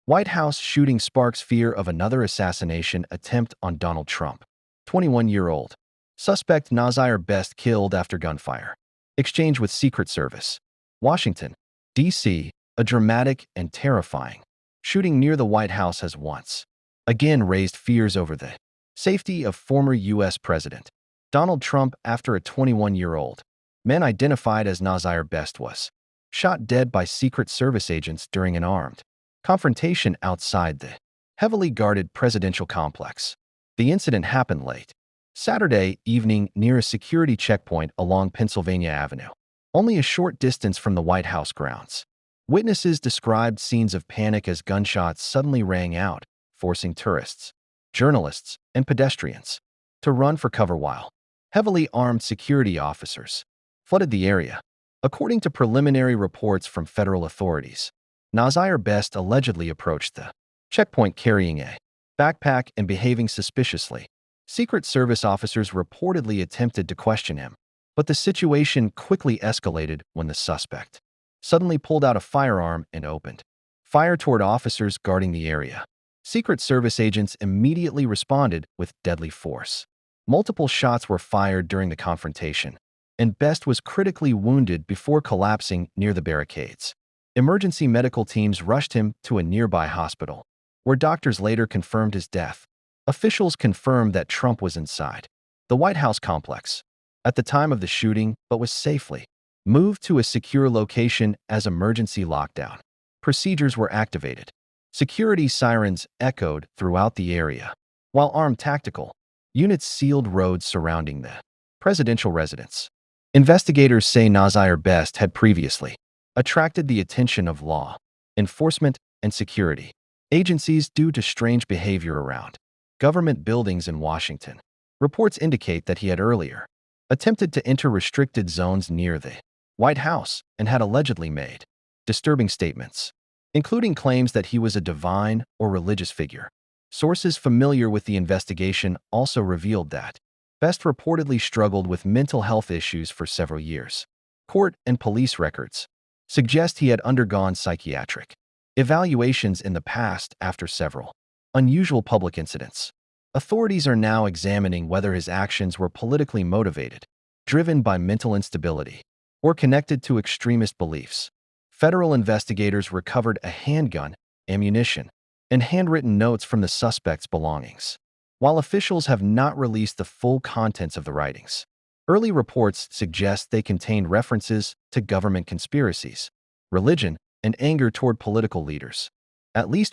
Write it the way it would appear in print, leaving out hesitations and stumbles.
White House shooting sparks fear of another assassination attempt on Donald Trump. 21-year-old. Suspect Nazir Best killed after gunfire. Exchange with Secret Service. Washington, D.C., a dramatic and terrifying shooting near the White House has once again raised fears over the safety of former U.S. President Donald Trump after a 21-year-old man identified as Nazir Best was shot dead by Secret Service agents during an armed confrontation outside the heavily guarded presidential complex. The incident happened late Saturday evening near a security checkpoint along Pennsylvania Avenue, only a short distance from the White House grounds. Witnesses described scenes of panic as gunshots suddenly rang out, forcing tourists, journalists, and pedestrians to run for cover while heavily armed security officers flooded the area. According to preliminary reports from federal authorities, Nazir Best allegedly approached the checkpoint carrying a backpack and behaving suspiciously. Secret Service officers reportedly attempted to question him, but the situation quickly escalated when the suspect suddenly pulled out a firearm and opened fire toward officers guarding the area. Secret Service agents immediately responded with deadly force. Multiple shots were fired during the confrontation, and Best was critically wounded before collapsing near the barricades. Emergency medical teams rushed him to a nearby hospital, where doctors later confirmed his death. Officials confirmed that Trump was inside the White House complex at the time of the shooting, but was safely moved to a secure location as emergency lockdown procedures were activated. Security sirens echoed throughout the area, while armed tactical units sealed roads surrounding the presidential residence. Investigators say Nazir Best had previously attracted the attention of law enforcement and security agencies due to strange behavior around government buildings in Washington. Reports indicate that he had earlier attempted to enter restricted zones near the White House and had allegedly made disturbing statements, including claims that he was a divine or religious figure. Sources familiar with the investigation also revealed that Best reportedly struggled with mental health issues for several years. Court and police records suggest he had undergone psychiatric evaluations in the past after several unusual public incidents. Authorities are now examining whether his actions were politically motivated, driven by mental instability, or connected to extremist beliefs. Federal investigators recovered a handgun, ammunition, and handwritten notes from the suspect's belongings. While officials have not released the full contents of the writings, early reports suggest they contained references to government conspiracies, religion, and anger toward political leaders. At least